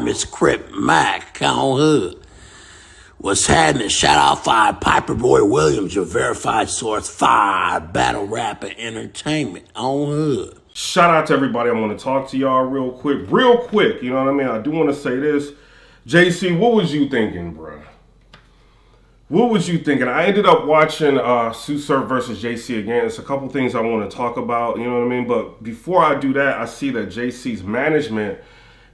Miss Crip Mac, on hood. What's happening? Shout out PIPERBOY Williams, your verified source, battle rap and entertainment on hood. Shout out to everybody. I want to talk to y'all real quick. You know what I mean? I do want to say this. JC, what was you thinking, bro? What was you thinking? I ended up watching TSU SURF vs JC again. It's a couple things I want to talk about, you know what I mean? But before I do that, I see that JC's management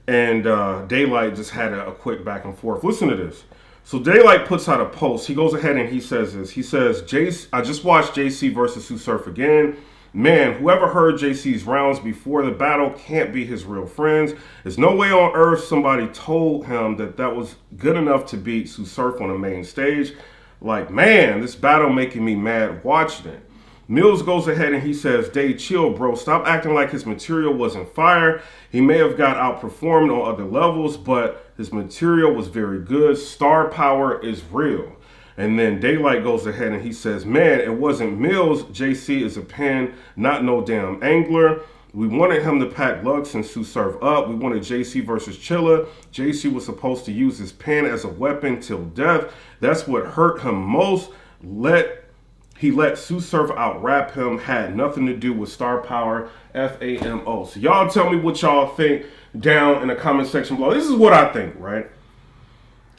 and DAYLYT just had a quick back and forth. Listen to this. So DAYLYT puts out a post. He goes ahead and he says this. He says, I just watched JC versus TSU SURF again. Man, whoever heard JC's rounds before the battle can't be his real friends. There's no way on earth somebody told him that was good enough to beat TSU SURF on the main stage. Like, man, this battle making me mad watching it. Mills goes ahead and he says, Day, chill, bro. Stop acting like his material wasn't fire. He may have got outperformed on other levels, but his material was very good. Star power is real. And then DAYLYT goes ahead and he says, man, it wasn't Mills. JC is a pen, not no damn angler. We wanted him to pack Lux and TSU SURF up. We wanted JC versus Chilla. JC was supposed to use his pen as a weapon till death. That's what hurt him most. He let TSU SURF out rap him. Had nothing to do with star power. FAMO. So y'all tell me what y'all think down in the comment section below. This is what I think, right?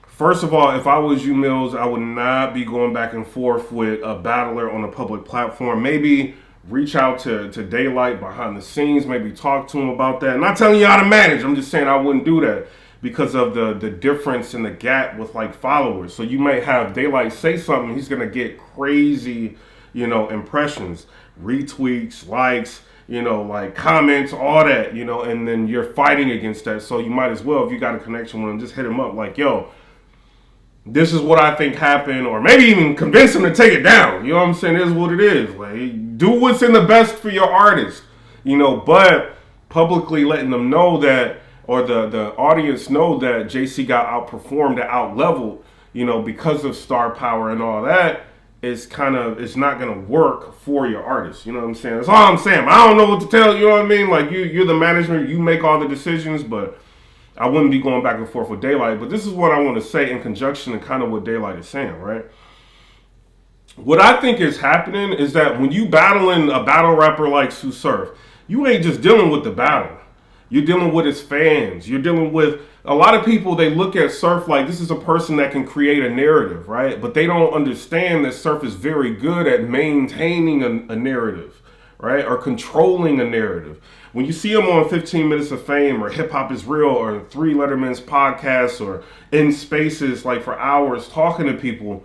First of all, if I was you, Mills, I would not be going back and forth with a battler on a public platform. Maybe reach out to DAYLYT behind the scenes, maybe talk to him about that. I'm not telling you how to manage. I'm just saying I wouldn't do that because of the difference in the gap with like followers. So you might have DAYLYT say something, he's gonna get crazy, impressions, retweets, likes, like comments, all that, and then you're fighting against that. So you might as well, if you got a connection with him, just hit him up like, yo, this is what I think happened, or maybe even convince him to take it down. You know what I'm saying? It is what it is. Like, do what's in the best for your artist, but publicly letting them know that, or the audience know that JC got outperformed, out-leveled, because of star power and all that, it's not going to work for your artist. You know what I'm saying? That's all I'm saying. I don't know what to tell you, know what I mean? Like, you're the management, you make all the decisions, but I wouldn't be going back and forth with DAYLYT. But this is what I want to say in conjunction and kind of what DAYLYT is saying, right? What I think is happening is that when you battling a battle rapper like TSU SURF, you ain't just dealing with the battle. You're dealing with his fans. You're dealing with a lot of people. They look at Surf like this is a person that can create a narrative, right? But they don't understand that Surf is very good at maintaining a narrative, right? Or controlling a narrative. When you see him on 15 Minutes of Fame or Hip Hop is Real or 3 Letterman's podcasts or in spaces like for hours talking to people,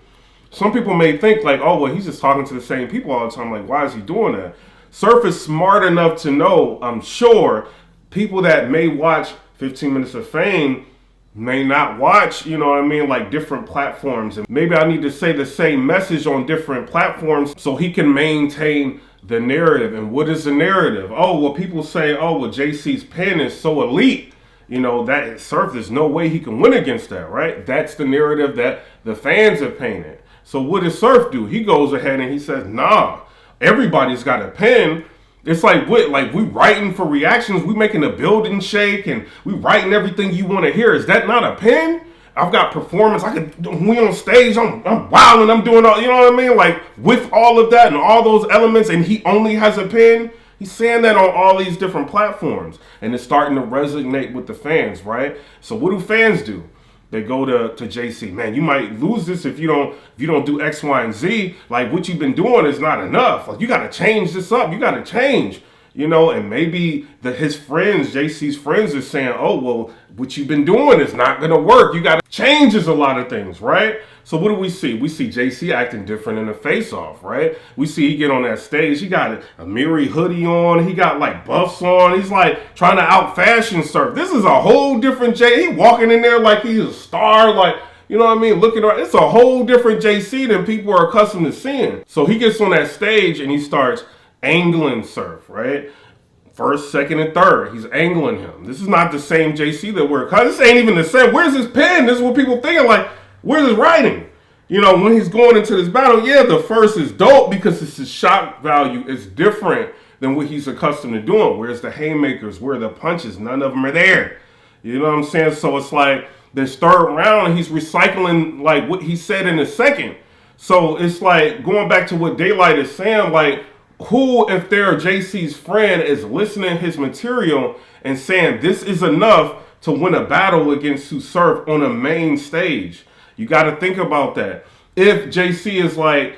some people may think like, oh, well, he's just talking to the same people all the time. Like, why is he doing that? Surf is smart enough to know, I'm sure, people that may watch 15 Minutes of Fame may not watch, like different platforms. And maybe I need to say the same message on different platforms so he can maintain the narrative. And what is the narrative? Oh, well, people say, oh, well, JC's pen is so elite, that Surf, there's no way he can win against that, right? That's the narrative that the fans have painted. So what does Surf do? He goes ahead and he says, nah, everybody's got a pen. It's like what? Like we writing for reactions, we making the building shake, and we writing everything you want to hear. Is that not a pen? I've got performance. We on stage, I'm wilding, I'm doing all, you know what I mean? Like with all of that and all those elements, and he only has a pen. He's saying that on all these different platforms, and it's starting to resonate with the fans, right? So what do fans do? They go to JC. Man, you might lose this if you don't do X, Y, and Z. Like what you've been doing is not enough. Like you got to change this up. You got to change. And maybe his friends, JC's friends, are saying, oh, well, what you've been doing is not going to work. You got to change a lot of things, right? So what do we see? We see JC acting different in the face-off, right? We see he get on that stage. He got a Miri hoodie on. He got like buffs on. He's like trying to out-fashion Surf. This is a whole different He walking in there like he's a star, like, you know what I mean? Looking around. It's a whole different JC than people are accustomed to seeing. So he gets on that stage and he starts angling Surf, right? First, second, and third. He's angling him. This is not the same JC that we're, this ain't even the same. Where's his pen? This is what people thinking, like, where's his writing? When he's going into this battle, yeah, the first is dope because his shock value is different than what he's accustomed to doing. Where's the haymakers? Where are the punches? None of them are there. You know what I'm saying? So it's like this third round, he's recycling like what he said in the second. So it's like going back to what DAYLYT is saying, like who, if they're JC's friend, is listening to his material and saying this is enough to win a battle against SURF Surf on a main stage. You got to think about that. If JC is like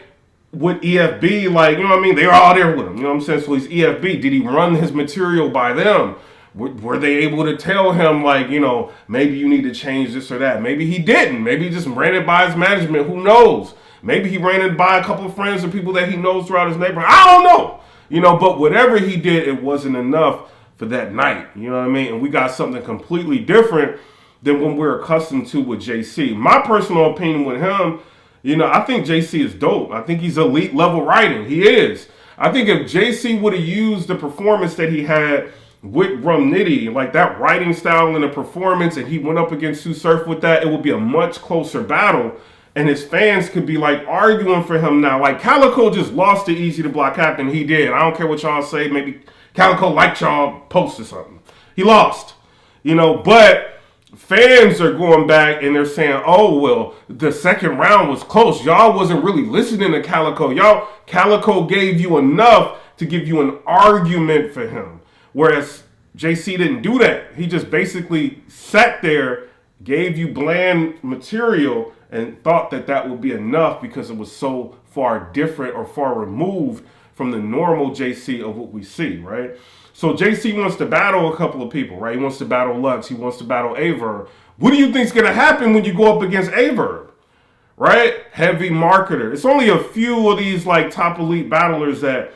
with EFB, like, you know what I mean? They're all there with him. You know what I'm saying? So he's EFB. Did he run his material by them? Were they able to tell him, like, you know, maybe you need to change this or that? Maybe he didn't. Maybe he just ran it by his management. Who knows? Maybe he ran it by a couple of friends or people that he knows throughout his neighborhood. I don't know. You know, but whatever he did, it wasn't enough for that night. You know what I mean? And we got something completely different than when we're accustomed to with JC. My personal opinion with him, you know, I think JC is dope. I think he's elite level writing. He is. I think if JC would have used the performance that he had with Rum Nitty, like that writing style and the performance, and he went up against SURF Surf with that, it would be a much closer battle. And his fans could be like arguing for him now. Like Calico just lost to Easy to Block Captain. He did. I don't care what y'all say. Maybe Calico liked y'all post or something. He lost. You know, but fans are going back and they're saying, oh, well, the second round was close. Y'all wasn't really listening to Calico. Calico gave you enough to give you an argument for him. Whereas JC didn't do that. He just basically sat there, gave you bland material, and thought that that would be enough because it was so far different or far removed from the normal JC of what we see, right? So JC wants to battle a couple of people, right? He wants to battle Lux. He wants to battle Averb. What do you think's going to happen when you go up against Averb, right? Heavy marketer. It's only a few of these like top elite battlers that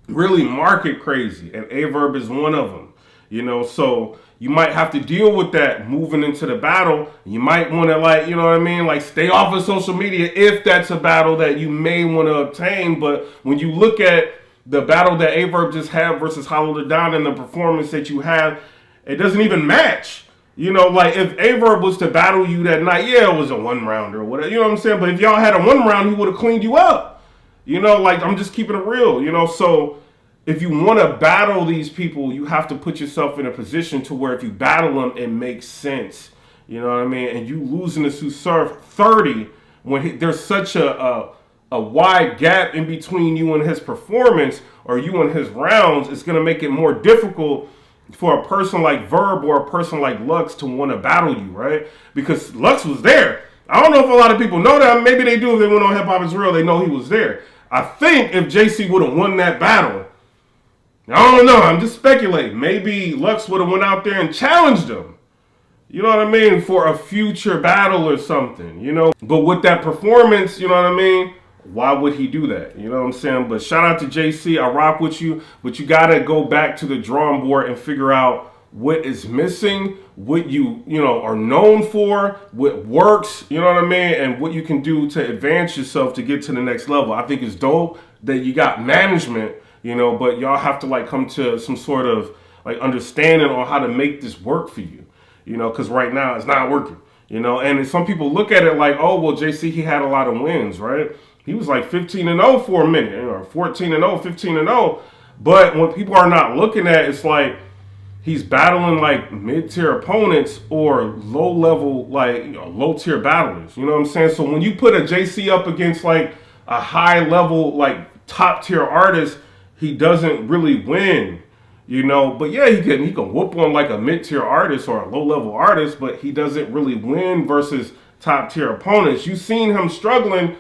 really market crazy, and Averb is one of them, you know? So you might have to deal with that moving into the battle. You might want to, like, you know what I mean? Like, stay off of social media if that's a battle that you may want to obtain. But when you look at the battle that Averb just had versus Hollow the Don and the performance that you have, it doesn't even match. You know, like, if Averb was to battle you that night, yeah, it was a one rounder or whatever. You know what I'm saying? But if y'all had a one round, he would have cleaned you up. You know, like, I'm just keeping it real, you know? So if you want to battle these people, you have to put yourself in a position to where if you battle them, it makes sense. You know what I mean? And you losing to SURF Surf 30 when there's such a wide gap in between you and his performance or you and his rounds, it's going to make it more difficult for a person like Verb or a person like Lux to want to battle you, right? Because Lux was there. I don't know if a lot of people know that. Maybe they do if they went on Hip Hop Is Real. They know he was there. I think if JC would have won that battle, I don't know, I'm just speculating. Maybe Lux would have went out there and challenged him. You know what I mean? For a future battle or something, you know? But with that performance, you know what I mean? Why would he do that? You know what I'm saying? But shout out to JC. I rock with you. But you got to go back to the drawing board and figure out what is missing, what you know, are known for, what works, you know what I mean? And what you can do to advance yourself to get to the next level. I think it's dope that you got management, you know, but y'all have to like come to some sort of like understanding on how to make this work for you, you know, because right now it's not working, you know. And some people look at it like, oh, well, JC, he had a lot of wins, right? He was like 15-0 for a minute, or 14-0, 15-0. But when people are not looking at it, it's like he's battling like mid-tier opponents or low-level, like, you know, low-tier battlers, you know what I'm saying? So when you put a JC up against like a high-level, like top-tier artist, he doesn't really win, you know. But yeah, he can whoop on like a mid-tier artist or a low-level artist, but he doesn't really win versus top-tier opponents. You've seen him struggling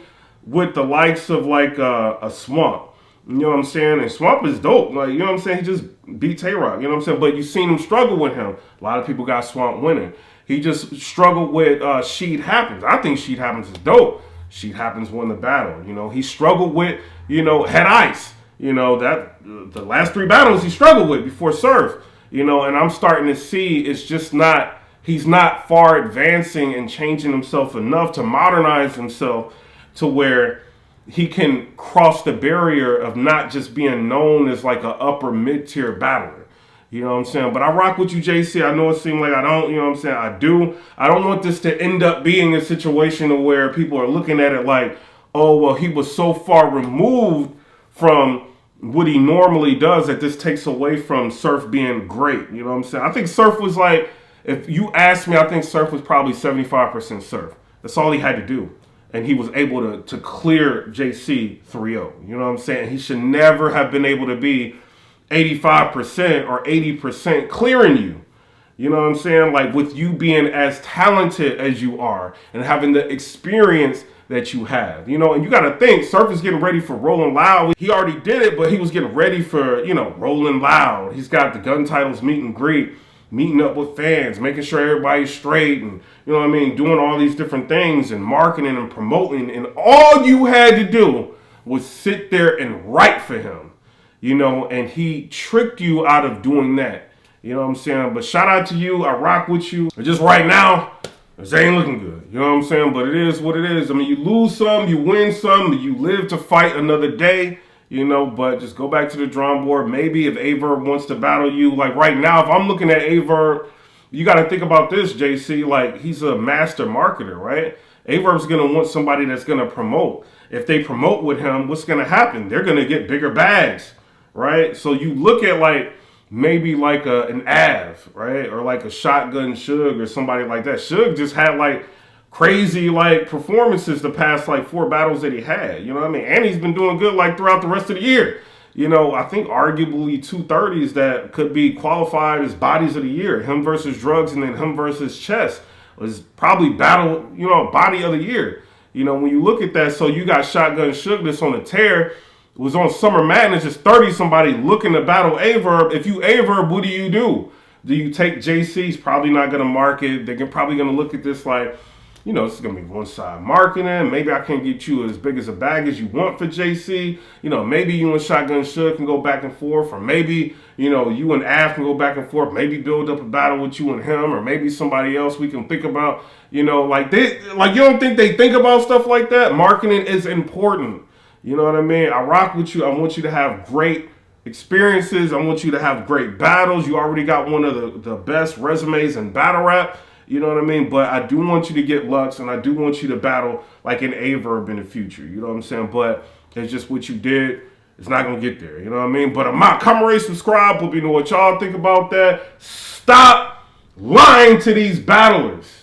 with the likes of like a Swamp, you know what I'm saying? And Swamp is dope, like, you know what I'm saying? He just beat Tay-Rock, you know what I'm saying? But you've seen him struggle with him. A lot of people got Swamp winning. He just struggled with Sheet Happens. I think Sheet Happens is dope. Sheet Happens won the battle, you know. He struggled with, you know, Head Ice. You know, that the last three battles he struggled with before Surf, you know, and I'm starting to see it's just not, he's not far advancing and changing himself enough to modernize himself to where he can cross the barrier of not just being known as like an upper mid-tier battler. You know what I'm saying? But I rock with you, JC. I know it seemed like I don't, you know what I'm saying? I do. I don't want this to end up being a situation where people are looking at it like, oh, well, he was so far removed from what he normally does that this takes away from Surf being great. You know what I'm saying? I think Surf was like, If you ask me, I think Surf was probably 75% Surf. That's all he had to do. And he was able to clear JC 3-0. You know what I'm saying? He should never have been able to be 85% or 80% clearing you. You know what I'm saying? Like with you being as talented as you are and having the experience that you have, you know, and you got to think Surf is getting ready for Rolling Loud. He already did it, but he was getting ready for, you know, Rolling Loud. He's got the Gun Titles meet and greet, meeting up with fans, making sure everybody's straight and, you know what I mean, doing all these different things and marketing and promoting. And all you had to do was sit there and write for him, you know, and he tricked you out of doing that. You know what I'm saying? But shout out to you. I rock with you. But just right now, this ain't looking good. You know what I'm saying? But it is what it is. I mean, you lose some, you win some, you live to fight another day. You know, but just go back to the drawing board. Maybe if Averb wants to battle you, like right now, if I'm looking at Averb, you got to think about this, JC. Like, he's a master marketer, right? Averb's going to want somebody that's going to promote. If they promote with him, what's going to happen? They're going to get bigger bags, right? So you look at like, maybe like an Av, right? Or like a Shotgun Suge or somebody like that. Suge just had like crazy like performances the past like 4 battles that he had. You know what I mean? And he's been doing good like throughout the rest of the year. You know, I think arguably 230s that could be qualified as bodies of the year. Him versus Drugs and then him versus Chess was probably battle, you know, body of the year. You know, when you look at that, so you got Shotgun Suge that's on a tear. It was on Summer Madness, just 30 somebody looking to battle Averb. If you Averb, what do? Do you take JC? He's probably not going to market. They're probably going to look at this like, you know, this is going to be one-side marketing. Maybe I can't get you as big as a bag as you want for JC. You know, maybe you and Shotgun Suge can go back and forth. Or maybe, you know, you and Av can go back and forth. Maybe build up a battle with you and him. Or maybe somebody else we can think about. You know, like you don't think they think about stuff like that? Marketing is important. You know what I mean? I rock with you. I want you to have great experiences. I want you to have great battles. You already got one of the best resumes in battle rap. You know what I mean? But I do want you to get Lux, and I do want you to battle like an Averb in the future. You know what I'm saying? But it's just what you did. It's not going to get there. You know what I mean? But I'm not. Come rate, subscribe. Let me know what y'all think about that. Stop lying to these battlers.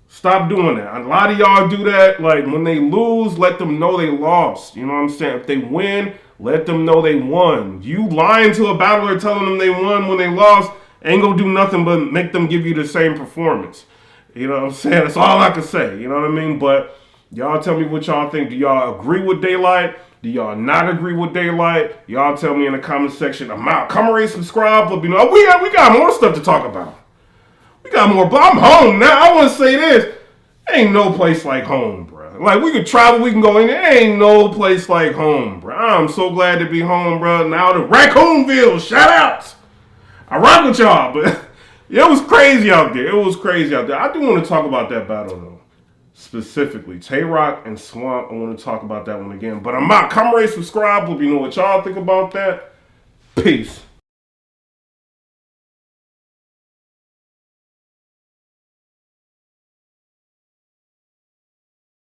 Stop doing that. A lot of y'all do that. Like, when they lose, let them know they lost. You know what I'm saying? If they win, let them know they won. You lying to a battler telling them they won when they lost ain't gonna do nothing but make them give you the same performance. You know what I'm saying? That's all I can say. You know what I mean? But y'all tell me what y'all think. Do y'all agree with DAYLYT? Do y'all not agree with DAYLYT? Y'all tell me in the comment section. I'm out. Come rate, subscribe. Let me know. We got more stuff to talk about. We got more, but I'm home now. I want to say this. Ain't no place like home, bro. Like, we can travel, we can go in there. Ain't no place like home, bro. I'm so glad to be home, bro. Now to Raccoonville, shout outs. I rock with y'all, but it was crazy out there. It was crazy out there. I do want to talk about that battle, though. Specifically, Tay-Rock and Swamp. I want to talk about that one again. But I'm out. Come rate, subscribe. Let me know what y'all think about that. Peace.